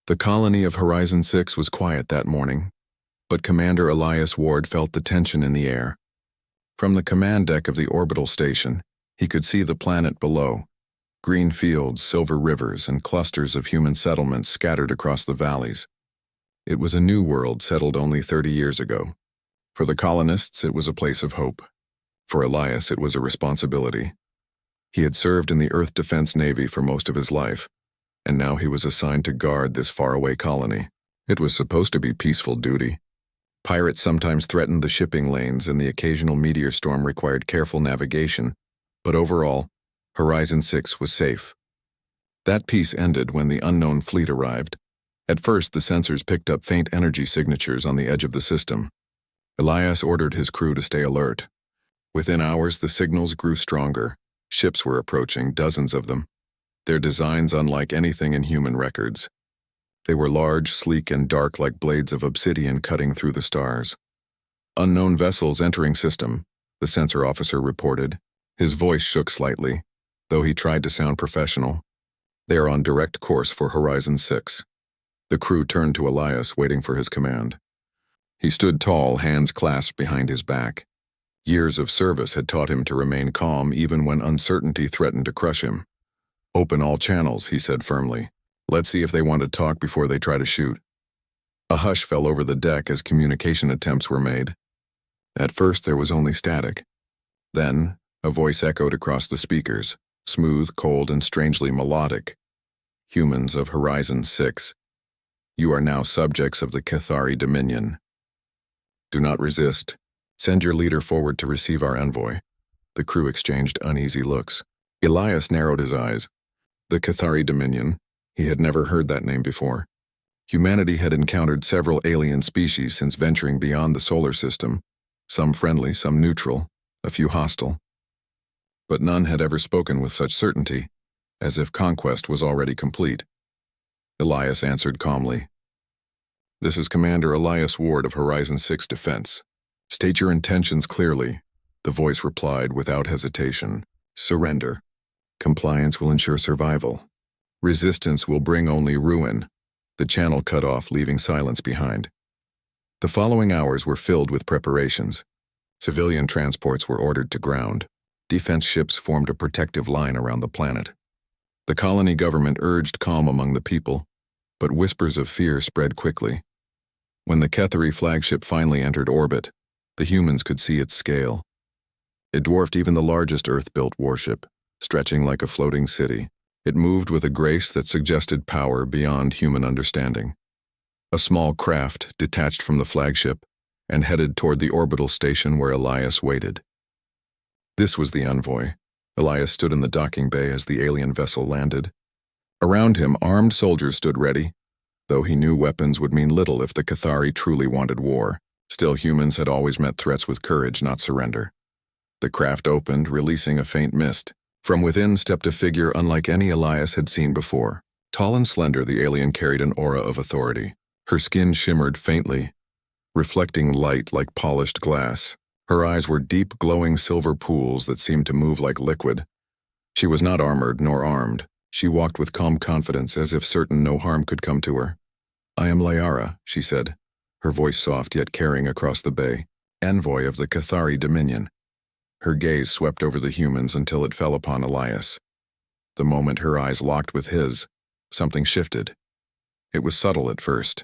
The colony of Horizon 6 was quiet that morning, but Commander Elias Ward felt the tension in the air. From the command deck of the orbital station, he could see the planet below, green fields, silver rivers, and clusters of human settlements scattered across the valleys. It was a new world settled only 30 years ago. For the colonists, it was a place of hope. For Elias, it was a responsibility. He had served in the Earth Defense Navy for most of his life, and now he was assigned to guard this faraway colony. It was supposed to be peaceful duty. Pirates sometimes threatened the shipping lanes, and the occasional meteor storm required careful navigation, but overall, Horizon 6 was safe. That peace ended when the unknown fleet arrived. At first, the sensors picked up faint energy signatures on the edge of the system. Elias ordered his crew to stay alert. Within hours, the signals grew stronger. Ships were approaching, dozens of them. Their designs unlike anything in human records. They were large, sleek, and dark like blades of obsidian cutting through the stars. "Unknown vessels entering system," the sensor officer reported. His voice shook slightly, though he tried to sound professional. "They are on direct course for Horizon 6. The crew turned to Elias, waiting for his command. He stood tall, hands clasped behind his back. Years of service had taught him to remain calm even when uncertainty threatened to crush him. "Open all channels," he said firmly. "Let's see if they want to talk before they try to shoot." A hush fell over the deck as communication attempts were made. At first there was only static. Then, a voice echoed across the speakers, smooth, cold, and strangely melodic. "Humans of Horizon 6. You are now subjects of the Cathari Dominion. Do not resist. Send your leader forward to receive our envoy." The crew exchanged uneasy looks. Elias narrowed his eyes. The Cathari Dominion. He had never heard that name before. Humanity had encountered several alien species since venturing beyond the solar system, some friendly, some neutral, a few hostile. But none had ever spoken with such certainty, as if conquest was already complete. Elias answered calmly. "This is Commander Elias Ward of Horizon 6 Defense. State your intentions clearly," the voice replied without hesitation. "Surrender. Compliance will ensure survival. Resistance will bring only ruin." The channel cut off, leaving silence behind. The following hours were filled with preparations. Civilian transports were ordered to ground. Defense ships formed a protective line around the planet. The colony government urged calm among the people, but whispers of fear spread quickly. When the Cathari flagship finally entered orbit, the humans could see its scale. It dwarfed even the largest Earth-built warship, stretching like a floating city. It moved with a grace that suggested power beyond human understanding. A small craft detached from the flagship and headed toward the orbital station where Elias waited. This was the envoy. Elias stood in the docking bay as the alien vessel landed. Around him, armed soldiers stood ready, though he knew weapons would mean little if the Cathari truly wanted war. Still, humans had always met threats with courage, not surrender. The craft opened, releasing a faint mist. From within stepped a figure unlike any Elias had seen before. Tall and slender, the alien carried an aura of authority. Her skin shimmered faintly, reflecting light like polished glass. Her eyes were deep, glowing silver pools that seemed to move like liquid. She was not armored nor armed. She walked with calm confidence, as if certain no harm could come to her. "I am Liara," she said, her voice soft yet caring across the bay, "envoy of the Cathari Dominion." Her gaze swept over the humans until it fell upon Elias. The moment her eyes locked with his, something shifted. It was subtle at first.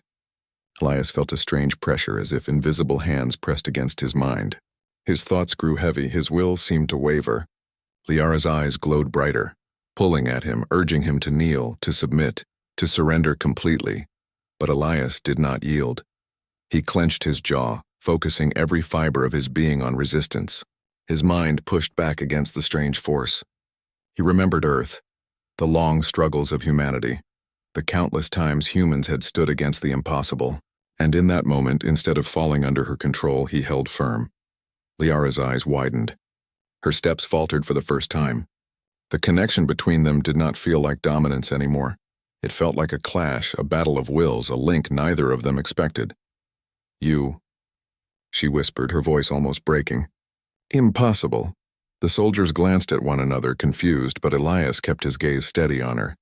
Elias felt a strange pressure, as if invisible hands pressed against his mind. His thoughts grew heavy, his will seemed to waver. Liara's eyes glowed brighter, pulling at him, urging him to kneel, to submit, to surrender completely. But Elias did not yield. He clenched his jaw, focusing every fiber of his being on resistance. His mind pushed back against the strange force. He remembered Earth, the long struggles of humanity, the countless times humans had stood against the impossible, and in that moment, instead of falling under her control, he held firm. Liara's eyes widened. Her steps faltered for the first time. The connection between them did not feel like dominance anymore. It felt like a clash, a battle of wills, a link neither of them expected. "You," she whispered, her voice almost breaking. "Impossible." The soldiers glanced at one another, confused, but Elias kept his gaze steady on her.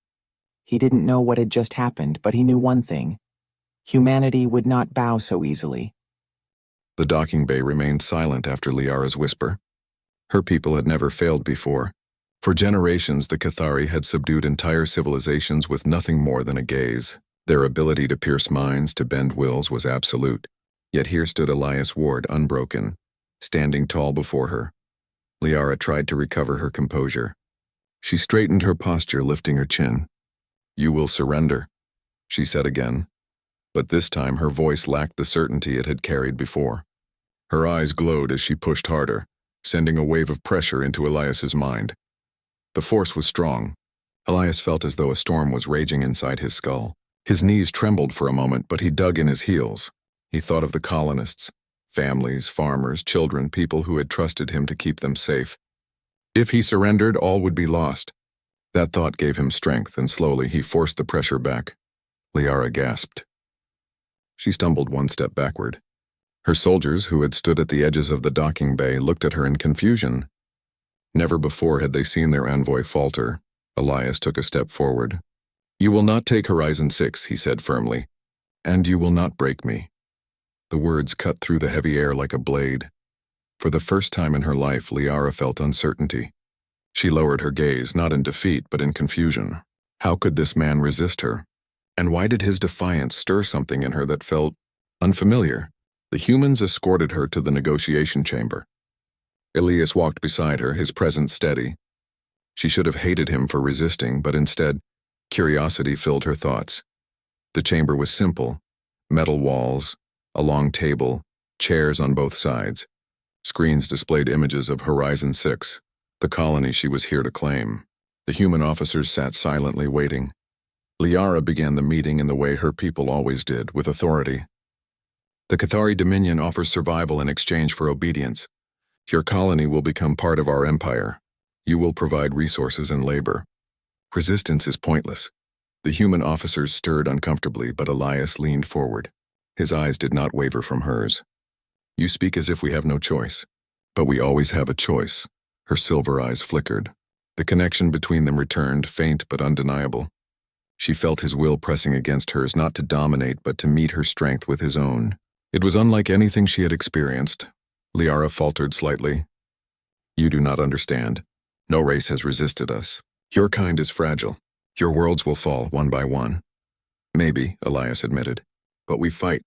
He didn't know what had just happened, but he knew one thing. Humanity would not bow so easily. The docking bay remained silent after Liara's whisper. Her people had never failed before. For generations, the Cathari had subdued entire civilizations with nothing more than a gaze. Their ability to pierce minds, to bend wills, was absolute. Yet here stood Elias Ward, unbroken, standing tall before her. Liara tried to recover her composure. She straightened her posture, lifting her chin. "You will surrender," she said again. But this time her voice lacked the certainty it had carried before. Her eyes glowed as she pushed harder, sending a wave of pressure into Elias's mind. The force was strong. Elias felt as though a storm was raging inside his skull. His knees trembled for a moment, but he dug in his heels. He thought of the colonists, families, farmers, children, people who had trusted him to keep them safe. If he surrendered, all would be lost. That thought gave him strength, and slowly he forced the pressure back. Liara gasped. She stumbled one step backward. Her soldiers, who had stood at the edges of the docking bay, looked at her in confusion. Never before had they seen their envoy falter. Elias took a step forward. "You will not take Horizon 6, he said firmly. "And you will not break me." The words cut through the heavy air like a blade. For the first time in her life, Liara felt uncertainty. She lowered her gaze, not in defeat, but in confusion. How could this man resist her? And why did his defiance stir something in her that felt unfamiliar? The humans escorted her to the negotiation chamber. Elias walked beside her, his presence steady. She should have hated him for resisting, but instead, curiosity filled her thoughts. The chamber was simple: metal walls, a long table, chairs on both sides. Screens displayed images of Horizon 6, the colony she was here to claim. The human officers sat silently waiting. Liara began the meeting in the way her people always did, with authority. "The Cathari Dominion offers survival in exchange for obedience. Your colony will become part of our empire. You will provide resources and labor. Resistance is pointless." The human officers stirred uncomfortably, but Elias leaned forward. His eyes did not waver from hers. "You speak as if we have no choice." "But we always have a choice." Her silver eyes flickered. The connection between them returned, faint but undeniable. She felt his will pressing against hers, not to dominate, but to meet her strength with his own. It was unlike anything she had experienced. Liara faltered slightly. "You do not understand. No race has resisted us. Your kind is fragile. Your worlds will fall one by one." "Maybe," Elias admitted. "But we fight.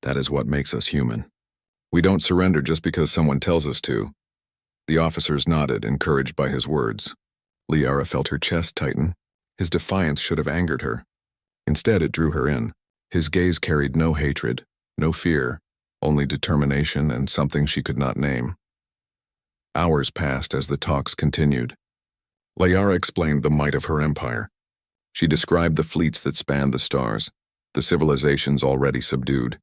That is what makes us human. We don't surrender just because someone tells us to." The officers nodded, encouraged by his words. Liara felt her chest tighten. His defiance should have angered her. Instead, it drew her in. His gaze carried no hatred, no fear, only determination and something she could not name. Hours passed as the talks continued. Liara explained the might of her empire. She described the fleets that spanned the stars, the civilizations already subdued.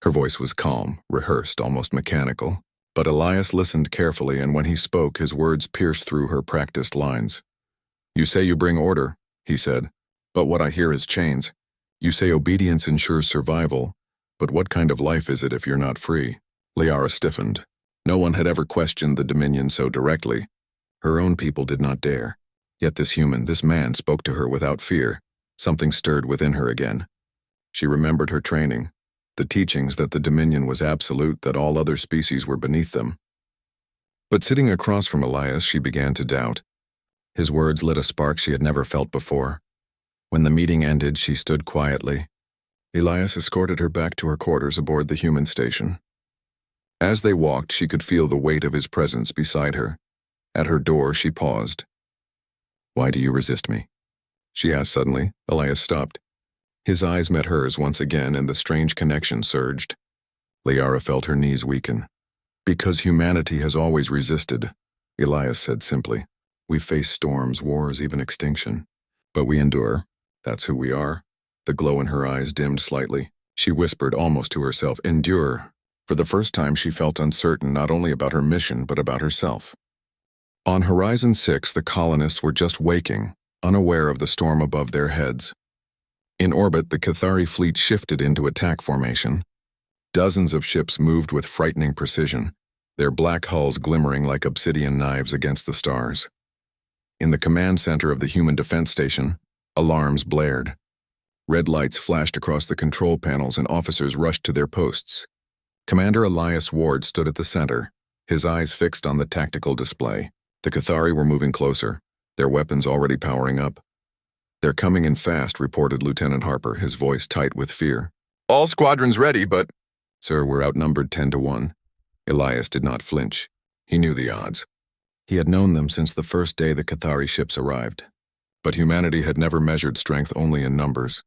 Her voice was calm, rehearsed, almost mechanical. But Elias listened carefully, and when he spoke, his words pierced through her practiced lines. "You say you bring order," he said, "but what I hear is chains. You say obedience ensures survival, but what kind of life is it if you're not free?" Liara stiffened. No one had ever questioned the Dominion so directly. Her own people did not dare. Yet this human, this man, spoke to her without fear. Something stirred within her again. She remembered her training, the teachings that the Dominion was absolute, that all other species were beneath them. But sitting across from Elias, she began to doubt. His words lit a spark she had never felt before. When the meeting ended, she stood quietly. Elias escorted her back to her quarters aboard the human station. As they walked, she could feel the weight of his presence beside her. At her door, she paused. "Why do you resist me?" she asked suddenly. Elias stopped. His eyes met hers once again, and the strange connection surged. Liara felt her knees weaken. "Because humanity has always resisted," Elias said simply. "We face storms, wars, even extinction. But we endure. That's who we are." The glow in her eyes dimmed slightly. She whispered almost to herself, "Endure." For the first time, she felt uncertain not only about her mission, but about herself. On Horizon 6, the colonists were just waking, unaware of the storm above their heads. In orbit, the Cathari fleet shifted into attack formation. Dozens of ships moved with frightening precision, their black hulls glimmering like obsidian knives against the stars. In the command center of the human defense station, Alarms blared. Red lights flashed across the control panels and officers rushed to their posts. Commander Elias Ward stood at the center, his eyes fixed on the tactical display. The Cathari were moving closer, their weapons already powering up. "They're coming in fast," reported Lieutenant Harper, his voice tight with fear. "All squadrons ready, but—" "Sir, we're outnumbered 10-1. Elias did not flinch. He knew the odds. He had known them since the first day the Cathari ships arrived. But humanity had never measured strength only in numbers.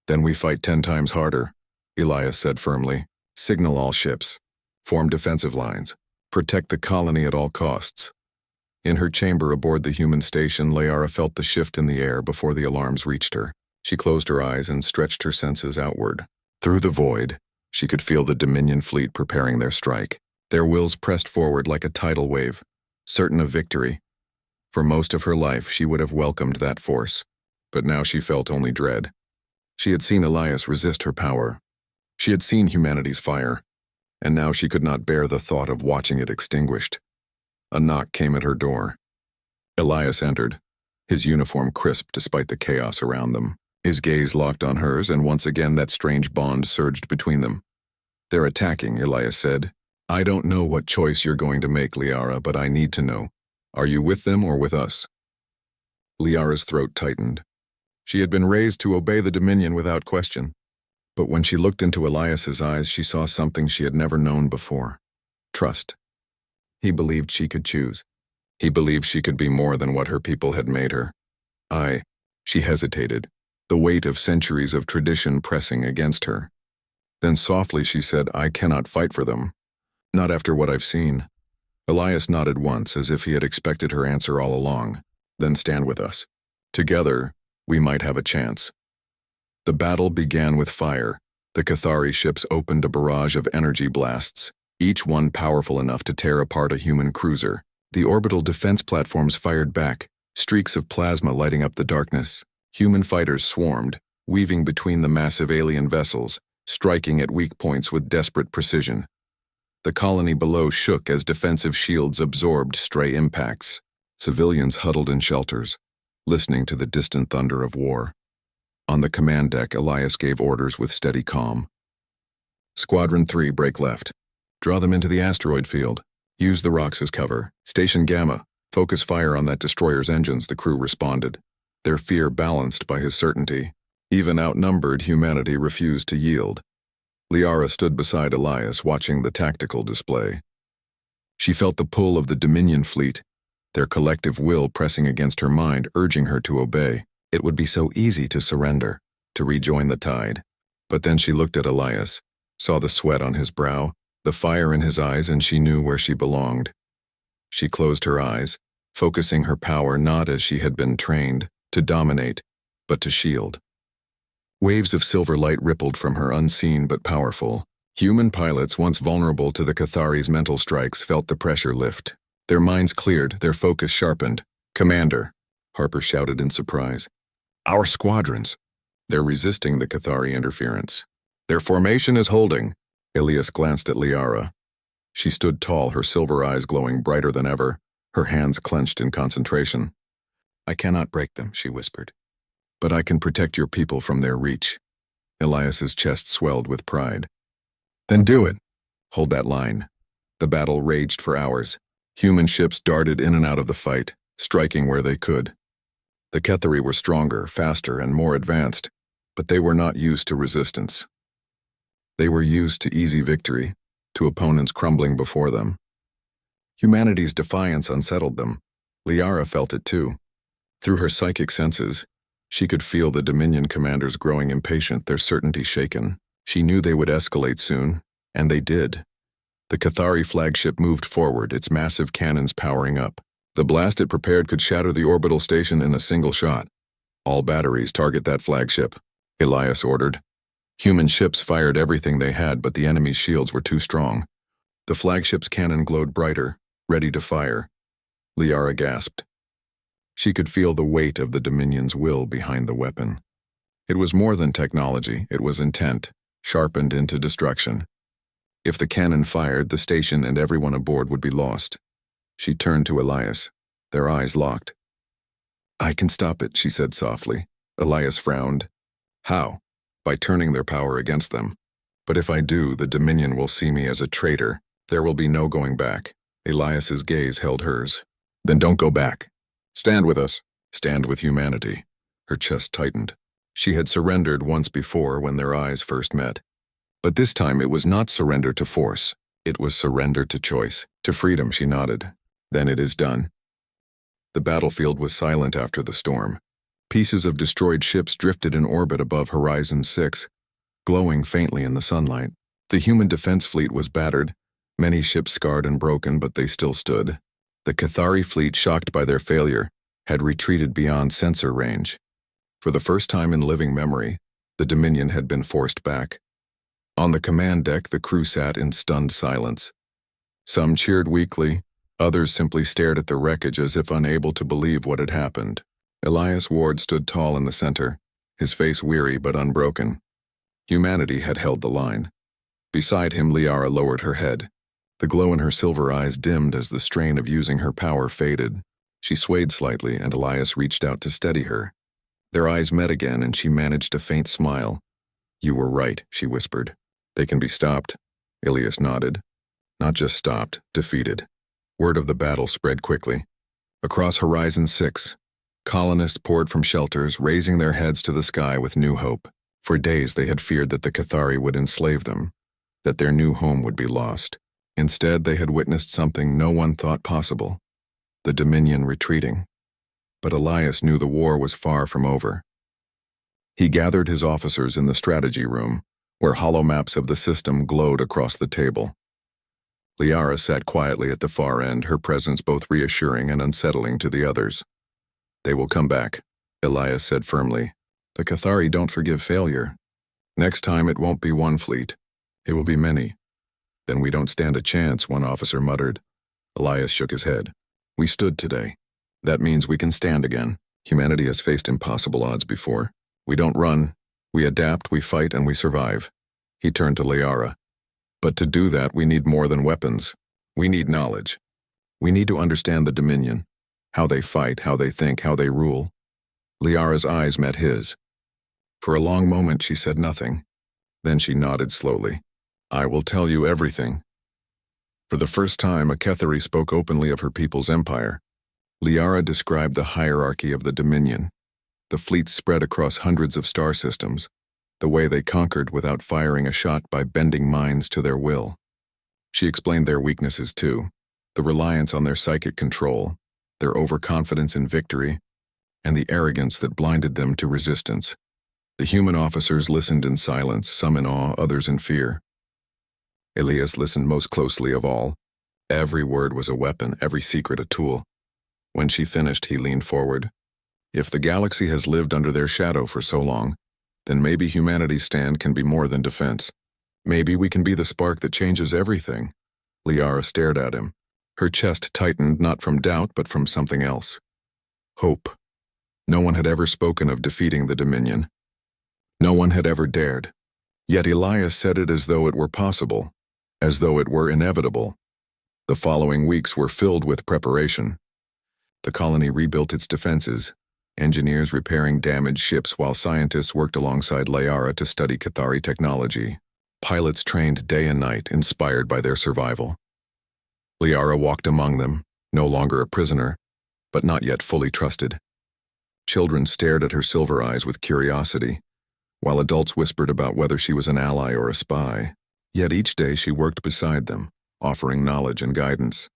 "Then we fight 10 times harder," Elias said firmly. "Signal all ships. Form defensive lines. Protect the colony at all costs." In her chamber aboard the human station, Liara felt the shift in the air before the alarms reached her. She closed her eyes and stretched her senses outward. Through the void, she could feel the Dominion fleet preparing their strike. Their wills pressed forward like a tidal wave, certain of victory. For most of her life, she would have welcomed that force, but now she felt only dread. She had seen Elias resist her power. She had seen humanity's fire, and now she could not bear the thought of watching it extinguished. A knock came at her door. Elias entered, his uniform crisp despite the chaos around them. His gaze locked on hers, and once again that strange bond surged between them. "They're attacking," Elias said. "I don't know what choice you're going to make, Liara, but I need to know. Are you with them or with us?" Liara's throat tightened. She had been raised to obey the Dominion without question. But when she looked into Elias's eyes, she saw something she had never known before. Trust. He believed she could choose. He believed she could be more than what her people had made her. She hesitated, the weight of centuries of tradition pressing against her. Then softly she said, "I cannot fight for them. Not after what I've seen." Elias nodded once, as if he had expected her answer all along. "Then stand with us. Together, we might have a chance." The battle began with fire. The Cathari ships opened a barrage of energy blasts, each one powerful enough to tear apart a human cruiser. The orbital defense platforms fired back, streaks of plasma lighting up the darkness. Human fighters swarmed, weaving between the massive alien vessels, striking at weak points with desperate precision. The colony below shook as defensive shields absorbed stray impacts. Civilians huddled in shelters, listening to the distant thunder of war. On the command deck, Elias gave orders with steady calm. "Squadron 3, break left. Draw them into the asteroid field. Use the rocks as cover. Station Gamma, focus fire on that destroyer's engines," the crew responded, their fear balanced by his certainty. Even outnumbered, humanity refused to yield. Liara stood beside Elias, watching the tactical display. She felt the pull of the Dominion fleet, their collective will pressing against her mind, urging her to obey. It would be so easy to surrender, to rejoin the tide. But then she looked at Elias, saw the sweat on his brow, the fire in his eyes, and she knew where she belonged. She closed her eyes, focusing her power not as she had been trained, to dominate, but to shield. Waves of silver light rippled from her, unseen but powerful. Human pilots, once vulnerable to the Cathari's mental strikes, felt the pressure lift. Their minds cleared, their focus sharpened. "Commander," Harper shouted in surprise. "Our squadrons. They're resisting the Cathari interference. Their formation is holding." Elias glanced at Liara. She stood tall, her silver eyes glowing brighter than ever, her hands clenched in concentration. "I cannot break them," she whispered. "But I can protect your people from their reach." Elias's chest swelled with pride. "Then do it. Hold that line." The battle raged for hours. Human ships darted in and out of the fight, striking where they could. The Cathari were stronger, faster, and more advanced, but they were not used to resistance. They were used to easy victory, to opponents crumbling before them. Humanity's defiance unsettled them. Liara felt it too. Through her psychic senses, she could feel the Dominion commanders growing impatient, their certainty shaken. She knew they would escalate soon, and they did. The Cathari flagship moved forward, its massive cannons powering up. The blast it prepared could shatter the orbital station in a single shot. "All batteries target that flagship," Elias ordered. Human ships fired everything they had, but the enemy's shields were too strong. The flagship's cannon glowed brighter, ready to fire. Liara gasped. She could feel the weight of the Dominion's will behind the weapon. It was more than technology, it was intent, sharpened into destruction. If the cannon fired, the station and everyone aboard would be lost. She turned to Elias, their eyes locked. "I can stop it," she said softly. Elias frowned. How? By turning their power against them. But if I do, the Dominion will see me as a traitor. There will be no going back. Elias's gaze held hers. Then don't go back. Stand with us. Stand with humanity. Her chest tightened. She had surrendered once before when their eyes first met. But this time it was not surrender to force. It was surrender to choice. To freedom, she nodded. Then it is done. The battlefield was silent after the storm. Pieces of destroyed ships drifted in orbit above Horizon 6, glowing faintly in the sunlight. The human defense fleet was battered, many ships scarred and broken, but they still stood. The Cathari fleet, shocked by their failure, had retreated beyond sensor range. For the first time in living memory, the Dominion had been forced back. On the command deck, the crew sat in stunned silence. Some cheered weakly, others simply stared at the wreckage as if unable to believe what had happened. Elias Ward stood tall in the center, his face weary but unbroken. Humanity had held the line. Beside him, Liara lowered her head. The glow in her silver eyes dimmed as the strain of using her power faded. She swayed slightly, and Elias reached out to steady her. Their eyes met again, and she managed a faint smile. You were right, she whispered. They can be stopped. Elias nodded. Not just stopped, defeated. Word of the battle spread quickly. Across Horizon 6, colonists poured from shelters, raising their heads to the sky with new hope. For days they had feared that the Cathari would enslave them, that their new home would be lost. Instead, they had witnessed something no one thought possible. The Dominion retreating. But Elias knew the war was far from over. He gathered his officers in the strategy room, where holomaps of the system glowed across the table. Liara sat quietly at the far end, her presence both reassuring and unsettling to the others. They will come back, Elias said firmly. The Cathari don't forgive failure. Next time it won't be one fleet. It will be many. Then we don't stand a chance, one officer muttered. Elias shook his head. We stood today. That means we can stand again. Humanity has faced impossible odds before. We don't run. We adapt, we fight, and we survive. He turned to Liara. But to do that, we need more than weapons. We need knowledge. We need to understand the Dominion. How they fight, how they think, how they rule. Liara's eyes met his. For a long moment she said nothing. Then she nodded slowly. I will tell you everything. For the first time, a Cathari spoke openly of her people's empire. Liara described the hierarchy of the Dominion. The fleets spread across hundreds of star systems, the way they conquered without firing a shot by bending minds to their will. She explained their weaknesses too, the reliance on their psychic control, their overconfidence in victory, and the arrogance that blinded them to resistance. The human officers listened in silence, some in awe, others in fear. Elias listened most closely of all. Every word was a weapon, every secret a tool. When she finished, he leaned forward. If the galaxy has lived under their shadow for so long, then maybe humanity's stand can be more than defense. Maybe we can be the spark that changes everything. Liara stared at him. Her chest tightened, not from doubt, but from something else. Hope. No one had ever spoken of defeating the Dominion. No one had ever dared. Yet Elias said it as though it were possible, as though it were inevitable. The following weeks were filled with preparation. The colony rebuilt its defenses, engineers repairing damaged ships while scientists worked alongside Liara to study Cathari technology. Pilots trained day and night, inspired by their survival. Liara walked among them, no longer a prisoner, but not yet fully trusted. Children stared at her silver eyes with curiosity, while adults whispered about whether she was an ally or a spy. Yet each day she worked beside them, offering knowledge and guidance.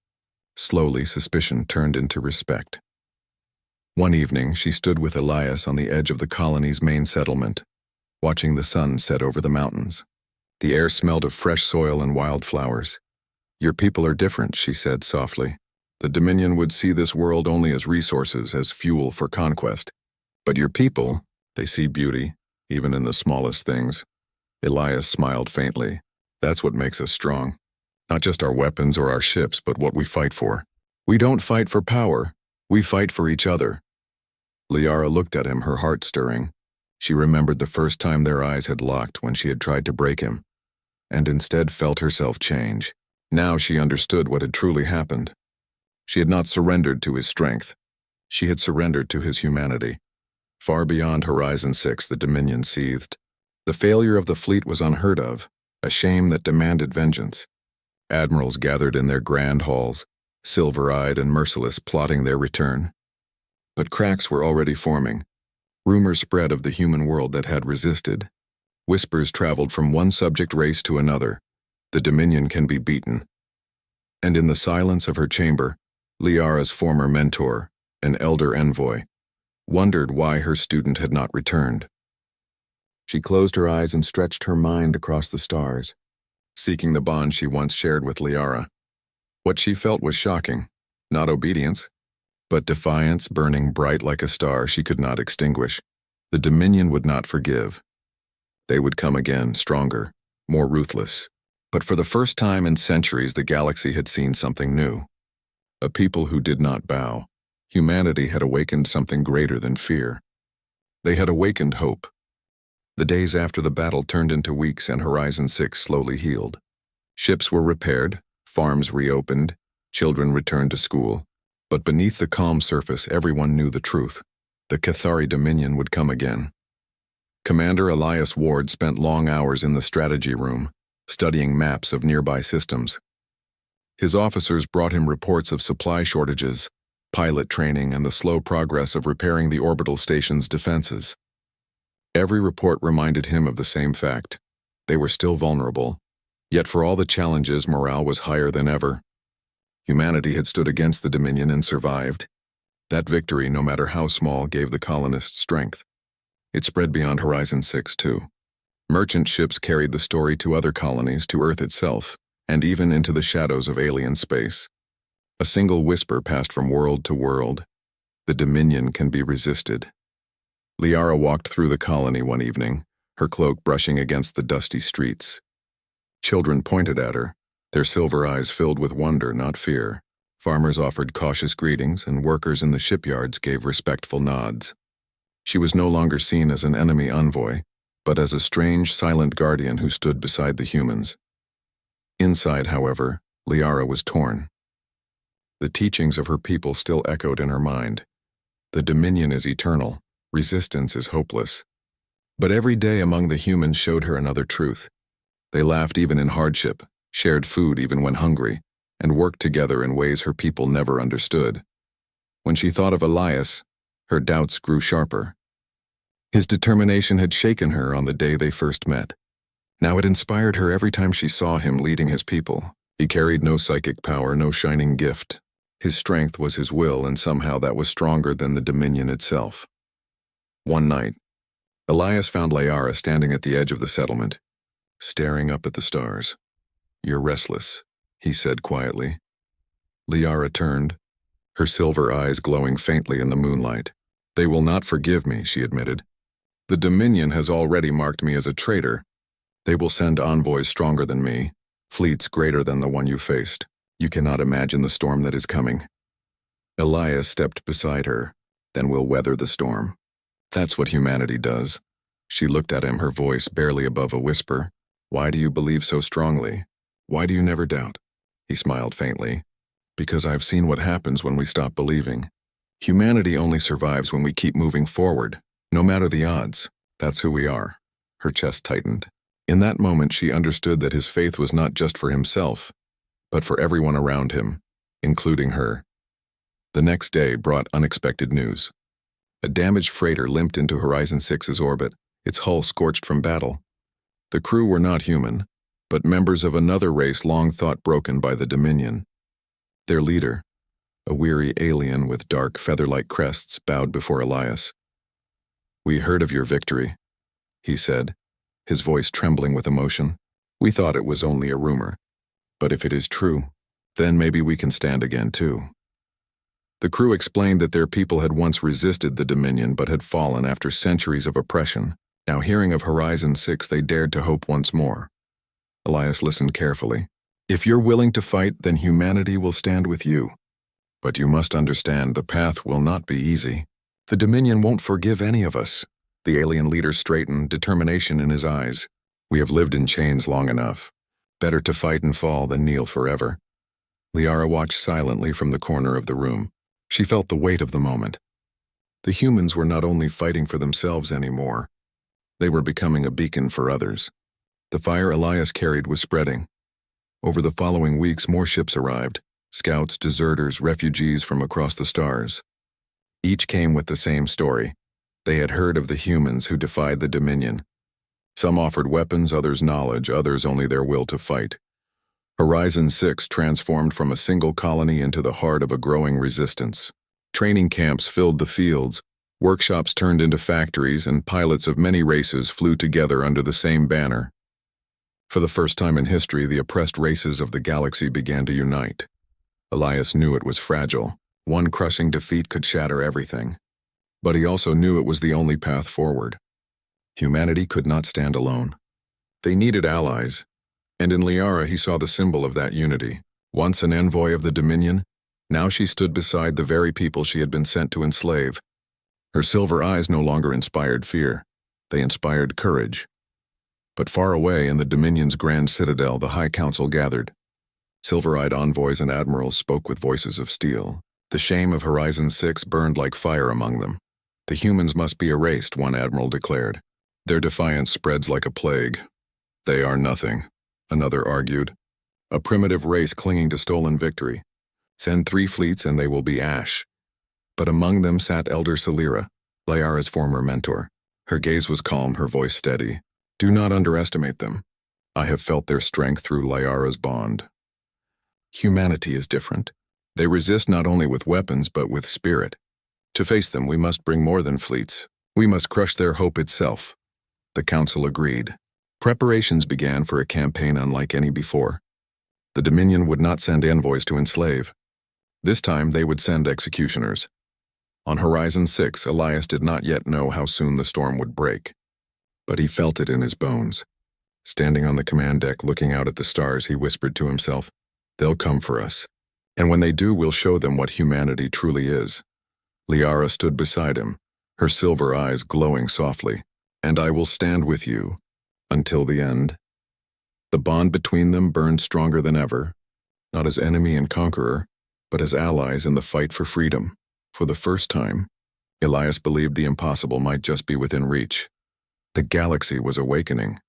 Slowly, suspicion turned into respect. One evening, she stood with Elias on the edge of the colony's main settlement, watching the sun set over the mountains. The air smelled of fresh soil and wildflowers. Your people are different, she said softly. The Dominion would see this world only as resources, as fuel for conquest. But your people, they see beauty, even in the smallest things. Elias smiled faintly. That's what makes us strong. Not just our weapons or our ships, but what we fight for. We don't fight for power. We fight for each other. Liara looked at him, her heart stirring. She remembered the first time their eyes had locked when she had tried to break him, and instead felt herself change. Now she understood what had truly happened. She had not surrendered to his strength. She had surrendered to his humanity. Far beyond Horizon 6, the Dominion seethed. The failure of the fleet was unheard of, a shame that demanded vengeance. Admirals gathered in their grand halls, silver-eyed and merciless, plotting their return. But cracks were already forming. Rumors spread of the human world that had resisted. Whispers traveled from one subject race to another. The Dominion can be beaten. And in the silence of her chamber, Liara's former mentor, an elder envoy, wondered why her student had not returned. She closed her eyes and stretched her mind across the stars, seeking the bond she once shared with Liara. What she felt was shocking, not obedience, but defiance burning bright like a star she could not extinguish. The Dominion would not forgive. They would come again, stronger, more ruthless. But for the first time in centuries, the galaxy had seen something new. A people who did not bow. Humanity had awakened something greater than fear. They had awakened hope. The days after the battle turned into weeks and Horizon 6 slowly healed. Ships were repaired, farms reopened, children returned to school. But beneath the calm surface, everyone knew the truth. The Cathari Dominion would come again. Commander Elias Ward spent long hours in the strategy room, studying maps of nearby systems. His officers brought him reports of supply shortages, pilot training, and the slow progress of repairing the orbital station's defenses. Every report reminded him of the same fact. They were still vulnerable, yet for all the challenges, morale was higher than ever. Humanity had stood against the Dominion and survived. That victory, no matter how small, gave the colonists strength. It spread beyond Horizon 6, too. Merchant ships carried the story to other colonies, to Earth itself, and even into the shadows of alien space. A single whisper passed from world to world. The Dominion can be resisted. Liara walked through the colony one evening, her cloak brushing against the dusty streets. Children pointed at her, their silver eyes filled with wonder, not fear. Farmers offered cautious greetings, and workers in the shipyards gave respectful nods. She was no longer seen as an enemy envoy, but as a strange, silent guardian who stood beside the humans. Inside, however, Liara was torn. The teachings of her people still echoed in her mind. The Dominion is eternal. Resistance is hopeless. But every day among the humans showed her another truth. They laughed even in hardship, shared food even when hungry, and worked together in ways her people never understood. When she thought of Elias, her doubts grew sharper. His determination had shaken her on the day they first met. Now it inspired her every time she saw him leading his people. He carried no psychic power, no shining gift. His strength was his will, and somehow that was stronger than the Dominion itself. One night, Elias found Liara standing at the edge of the settlement, staring up at the stars. "You're restless," he said quietly. Liara turned, her silver eyes glowing faintly in the moonlight. "They will not forgive me," she admitted. "The Dominion has already marked me as a traitor. They will send envoys stronger than me, fleets greater than the one you faced. You cannot imagine the storm that is coming." Elias stepped beside her. "Then we'll weather the storm. That's what humanity does." She looked at him, her voice barely above a whisper. "Why do you believe so strongly? Why do you never doubt?" He smiled faintly. "Because I've seen what happens when we stop believing. Humanity only survives when we keep moving forward, no matter the odds. That's who we are." Her chest tightened. In that moment, she understood that his faith was not just for himself, but for everyone around him, including her. The next day brought unexpected news. A damaged freighter limped into Horizon 6's orbit, its hull scorched from battle. The crew were not human, but members of another race long thought broken by the Dominion. Their leader, a weary alien with dark feather-like crests, bowed before Elias. "We heard of your victory," he said, his voice trembling with emotion. "We thought it was only a rumor. But if it is true, then maybe we can stand again too." The crew explained that their people had once resisted the Dominion but had fallen after centuries of oppression. Now hearing of Horizon 6, they dared to hope once more. Elias listened carefully. "If you're willing to fight, then humanity will stand with you. But you must understand the path will not be easy. The Dominion won't forgive any of us." The alien leader straightened, determination in his eyes. "We have lived in chains long enough. Better to fight and fall than kneel forever." Liara watched silently from the corner of the room. She felt the weight of the moment. The humans were not only fighting for themselves anymore, they were becoming a beacon for others. The fire Elias carried was spreading. Over the following weeks, more ships arrived, scouts, deserters, refugees from across the stars. Each came with the same story. They had heard of the humans who defied the Dominion. Some offered weapons, others knowledge, others only their will to fight. Horizon 6 transformed from a single colony into the heart of a growing resistance. Training camps filled the fields, workshops turned into factories, and pilots of many races flew together under the same banner. For the first time in history, the oppressed races of the galaxy began to unite. Elias knew it was fragile. One crushing defeat could shatter everything. But he also knew it was the only path forward. Humanity could not stand alone. They needed allies, and in Liara he saw the symbol of that unity. Once an envoy of the Dominion, now she stood beside the very people she had been sent to enslave. Her silver eyes no longer inspired fear. They inspired courage. But far away in the Dominion's grand citadel, the High Council gathered. Silver-eyed envoys and admirals spoke with voices of steel. The shame of Horizon 6 burned like fire among them. The humans must be erased, one admiral declared. Their defiance spreads like a plague. They are nothing, another argued. A primitive race clinging to stolen victory. Send 3 fleets and they will be ash. But among them sat Elder Celira, Liara's former mentor. Her gaze was calm, her voice steady. Do not underestimate them. I have felt their strength through Liara's bond. Humanity is different. They resist not only with weapons but with spirit. To face them, we must bring more than fleets. We must crush their hope itself. The council agreed. Preparations began for a campaign unlike any before. The Dominion would not send envoys to enslave. This time they would send executioners. On Horizon 6, Elias did not yet know how soon the storm would break. But he felt it in his bones. Standing on the command deck looking out at the stars, he whispered to himself, "They'll come for us. And when they do, we'll show them what humanity truly is." Liara stood beside him, her silver eyes glowing softly. "And I will stand with you until the end." The bond between them burned stronger than ever, not as enemy and conqueror, but as allies in the fight for freedom. For the first time, Elias believed the impossible might just be within reach. The galaxy was awakening.